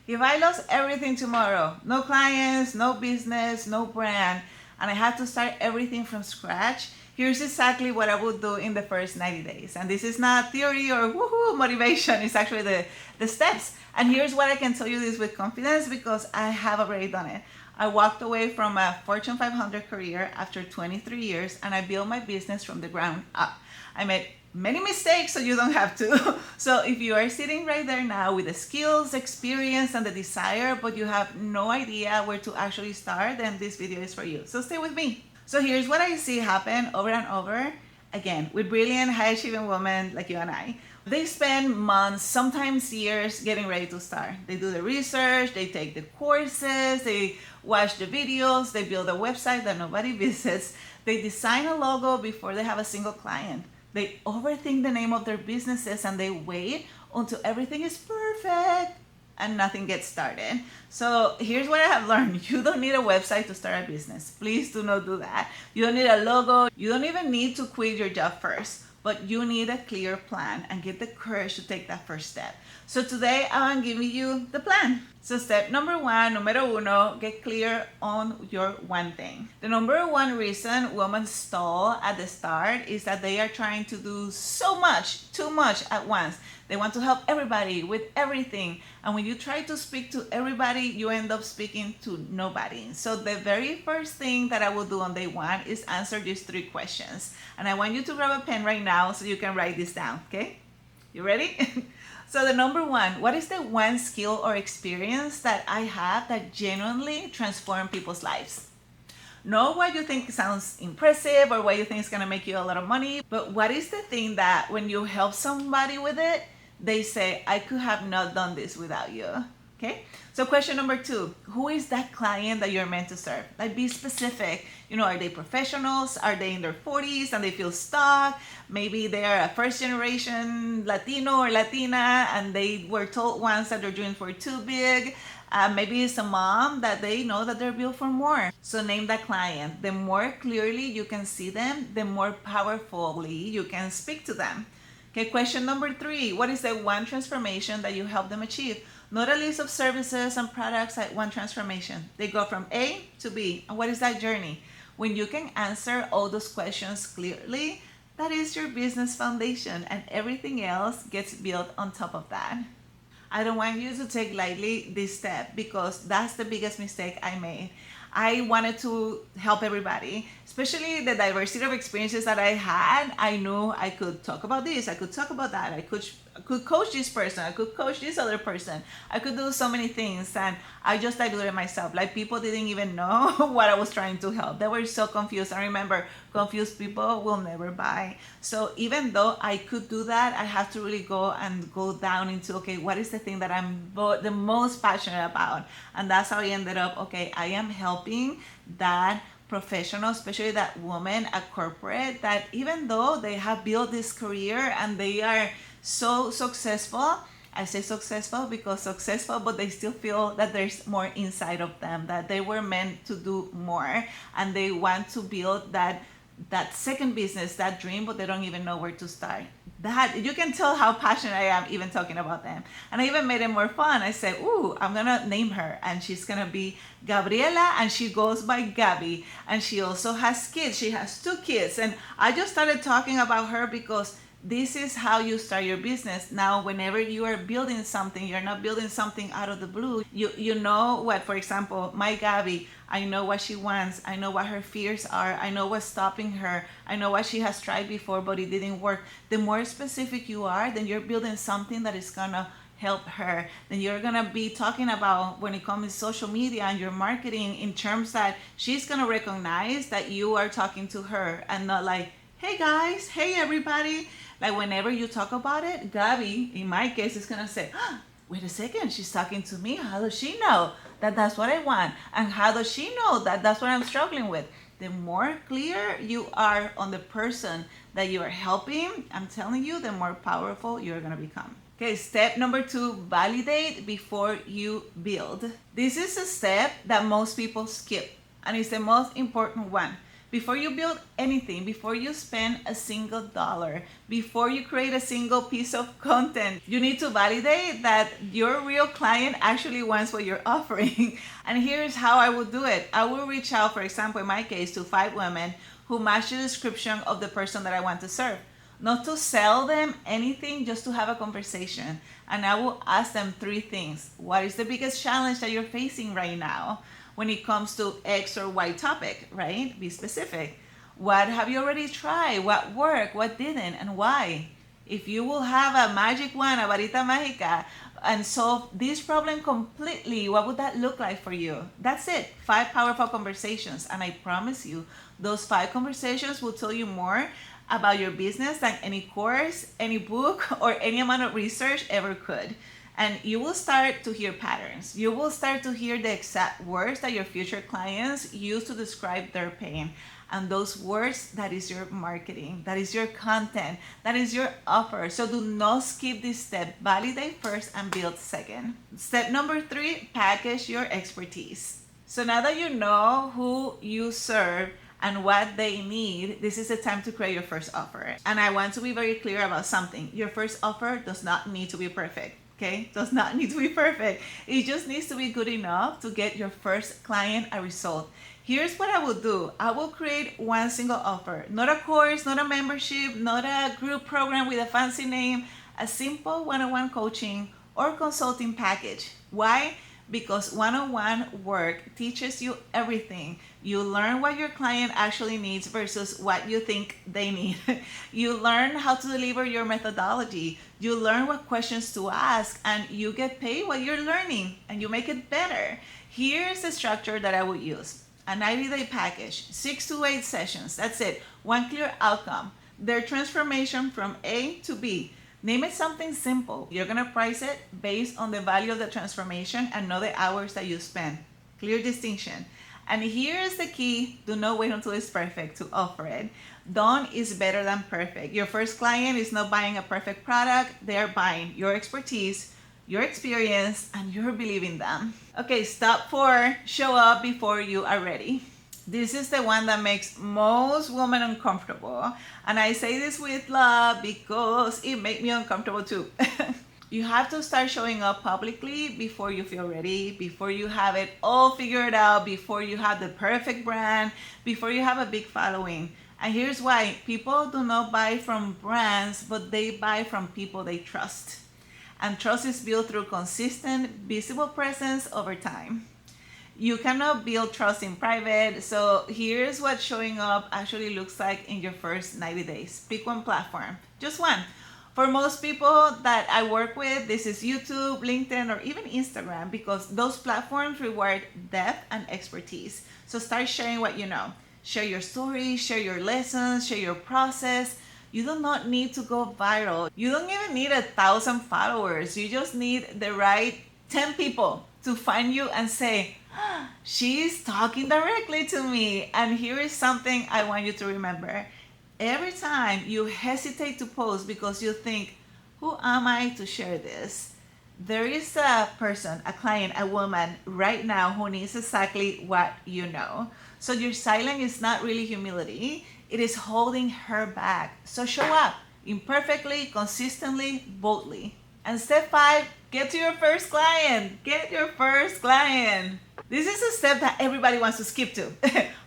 If I lost everything tomorrow, no clients, no business, no brand, and I had to start everything from scratch, here's exactly what I would do in the first 90 days. And this is not theory or woohoo motivation, it's actually the steps. And here's what I can tell you this with confidence because I have already done it. I walked away from a Fortune 500 career after 23 years and I built my business from the ground up. I made many mistakes so you don't have to. So if you are sitting right there now with the skills, experience, and the desire, but you have no idea where to actually start, then this video is for you. So stay with me. So here's what I see happen over and over, again, with brilliant, high-achieving women like you and I. They spend months, sometimes years, getting ready to start. They do the research, they take the courses, they watch the videos, they build a website that nobody visits, they design a logo before they have a single client. They overthink the name of their businesses and they wait until everything is perfect and nothing gets started. So here's what I have learned. You don't need a website to start a business. Please do not do that. You don't need a logo. You don't even need to quit your job first, but you need a clear plan and get the courage to take that first step. So today I'm giving you the plan. So step number one, numero uno, get clear on your one thing. The number one reason women stall at the start is that they are trying to do so much, too much at once. They want to help everybody with everything. And when you try to speak to everybody, you end up speaking to nobody. So the very first thing that I will do on day one is answer these 3 questions. And I want you to grab a pen right now so you can write this down, okay? You ready? So the number one, what is the one skill or experience that I have that genuinely transform people's lives? Not what you think sounds impressive or what you think is gonna make you a lot of money, but what is the thing that when you help somebody with it, they say, I could have not done this without you, okay? So question number 2, who is that client that you're meant to serve? Like be specific. You know, are they professionals? Are they in their 40s and they feel stuck? Maybe they are a first generation Latino or Latina and they were told once that their dreams were too big. Maybe it's a mom that they know that they're built for more. So name that client. The more clearly you can see them, the more powerfully you can speak to them. Okay, question number 3, what is the one transformation that you help them achieve? Not a list of services and products, like one transformation. They go from A to B. And what is that journey? When you can answer all those questions clearly, that is your business foundation and everything else gets built on top of that. I don't want you to take lightly this step because that's the biggest mistake I made. I wanted to help everybody, especially the diversity of experiences that I had. I knew I could talk about this, I could talk about that, I could coach this person, I could coach this other person, I could do so many things, and I just diluted myself. Like people didn't even know what I was trying to help. They were so confused. I remember, confused people will never buy. So even though I could do that, I have to really go down into, okay, what is the thing that I'm the most passionate about? And that's how I ended up, okay, I am helping that professional, especially that woman at corporate, that even though they have built this career and they are so successful, I say successful because successful, but they still feel that there's more inside of them, that they were meant to do more and they want to build that second business, that dream, but they don't even know where to start. That you can tell how passionate I am even talking about them. And I even made it more fun. I said, ooh, I'm gonna name her and she's gonna be Gabriela and she goes by Gabby. And she also has kids. She has 2 kids. And I just started talking about her because this is how you start your business. Now, whenever you are building something, you're not building something out of the blue. You know what, for example, my Gabby, I know what she wants. I know what her fears are. I know what's stopping her. I know what she has tried before, but it didn't work. The more specific you are, then you're building something that is gonna help her. Then you're gonna be talking about when it comes to social media and your marketing in terms that she's gonna recognize that you are talking to her and not like, hey guys, hey everybody. Like whenever you talk about it, Gabby, in my case, is gonna say, wait a second, she's talking to me. How does she know that that's what I want? And how does she know that that's what I'm struggling with? The more clear you are on the person that you are helping, I'm telling you, the more powerful you're gonna become. Okay, step number 2, validate before you build. This is a step that most people skip, and it's the most important one. Before you build anything, before you spend a single dollar, before you create a single piece of content, you need to validate that your real client actually wants what you're offering. And here's how I would do it. I will reach out, for example, in my case, to 5 women who match the description of the person that I want to serve. Not to sell them anything, just to have a conversation. And I will ask them 3 things. What is the biggest challenge that you're facing right now when it comes to X or Y topic, right? Be specific. What have you already tried? What worked? What didn't? And why? If you will have a magic wand, a varita mágica, and solve this problem completely, what would that look like for you? That's it. 5 powerful conversations. And I promise you, those 5 conversations will tell you more about your business than any course, any book, or any amount of research ever could. And you will start to hear patterns. You will start to hear the exact words that your future clients use to describe their pain. And those words, that is your marketing, that is your content, that is your offer. So do not skip this step. Validate first and build second. Step number 3, package your expertise. So now that you know who you serve and what they need, this is the time to create your first offer. And I want to be very clear about something. Your first offer does not need to be perfect. Okay, does not need to be perfect. It just needs to be good enough to get your first client a result. Here's what I will do. I will create one single offer, not a course, not a membership, not a group program with a fancy name, a simple one-on-one coaching or consulting package. Why? Because one-on-one work teaches you everything. You learn what your client actually needs versus what you think they need. You learn how to deliver your methodology. You learn what questions to ask, and you get paid what you're learning, and you make it better. Here's the structure that I would use. A 90-day package, 6 to 8 sessions. That's it. One clear outcome. Their transformation from A to B. Name it something simple. You're going to price it based on the value of the transformation and not the hours that you spend. Clear distinction. And here's the key. Do not wait until it's perfect to offer it. Done is better than perfect. Your first client is not buying a perfect product. They are buying your expertise, your experience, and your belief in them. Okay, step 4, show up before you are ready. This is the one that makes most women uncomfortable. And I say this with love because it made me uncomfortable too. You have to start showing up publicly before you feel ready, before you have it all figured out, before you have the perfect brand, before you have a big following. And here's why. People do not buy from brands, but they buy from people they trust. And trust is built through consistent, visible presence over time. You cannot build trust in private. So here's what showing up actually looks like in your first 90 days. Pick one platform, just one. For most people that I work with, this is YouTube, LinkedIn, or even Instagram, because those platforms reward depth and expertise. So start sharing what you know. Share your story, share your lessons, share your process. You do not need to go viral. You don't even need 1,000 followers. You just need the right 10 people to find you and say, she's talking directly to me. And here is something I want you to remember. Every time you hesitate to post because you think, who am I to share this? There is a person, a client, a woman right now who needs exactly what you know. So your silence is not really humility. It is holding her back. So show up imperfectly, consistently, boldly. And step 5, get to your first client. Get your first client. This is a step that everybody wants to skip to.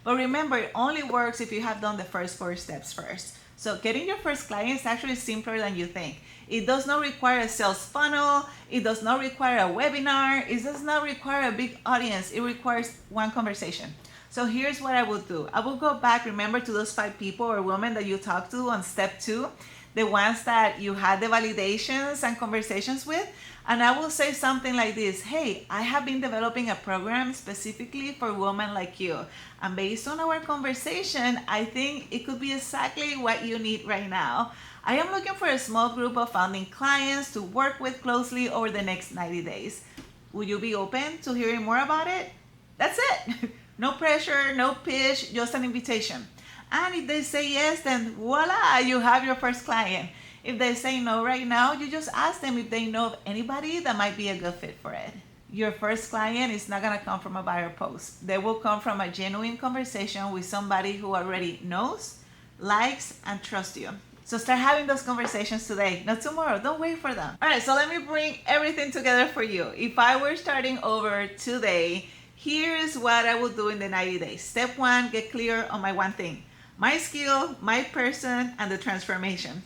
But remember, it only works if you have done the first 4 steps first. So getting your first client is actually simpler than you think. It does not require a sales funnel. It does not require a webinar. It does not require a big audience. It requires one conversation. So here's what I would do. I will go back, remember, to those 5 people or women that you talked to on step 2, the ones that you had the validations and conversations with. And I will say something like this: hey, I have been developing a program specifically for women like you. And based on our conversation, I think it could be exactly what you need right now. I am looking for a small group of founding clients to work with closely over the next 90 days. Will you be open to hearing more about it? That's it. No pressure, no pitch, just an invitation. And if they say yes, then voila, you have your first client. If they say no right now, you just ask them if they know of anybody that might be a good fit for it. your first client is not going to come from a viral post. They will come from a genuine conversation with somebody who already knows, likes, and trusts you. So start having those conversations today, not tomorrow. Don't wait for them. All right, so let me bring everything together for you. If I were starting over today, here's what I would do in the 90 days. Step 1, get clear on my one thing: my skill, my person, and the transformation.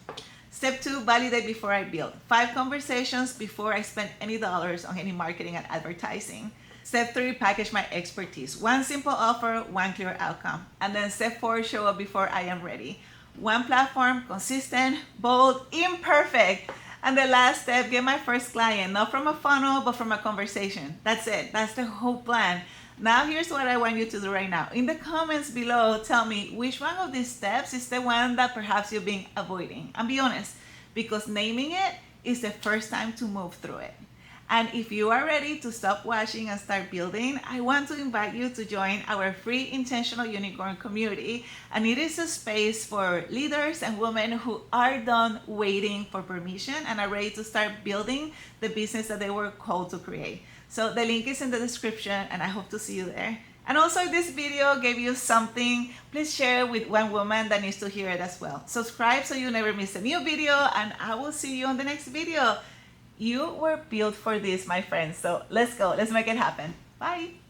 Step 2, validate before I build. 5 conversations before I spend any dollars on any marketing and advertising. Step 3, package my expertise. 1 simple offer, 1 clear outcome. And then step 4, show up before I am ready. 1 platform, consistent, bold, imperfect. And the last step, get my first client, not from a funnel, but from a conversation. That's it. That's the whole plan. Now, here's what I want you to do right now. In the comments below, tell me which one of these steps is the one that perhaps you've been avoiding. And be honest, because naming it is the first time to move through it. And if you are ready to stop watching and start building, I want to invite you to join our free Intentional Unicorn community. And it is a space for leaders and women who are done waiting for permission and are ready to start building the business that they were called to create. So the link is in the description, and I hope to see you there. And also, if this video gave you something, please share it with one woman that needs to hear it as well. Subscribe so you never miss a new video, and I will see you on the next video. You were built for this, my friends. So let's go. Let's make it happen. Bye.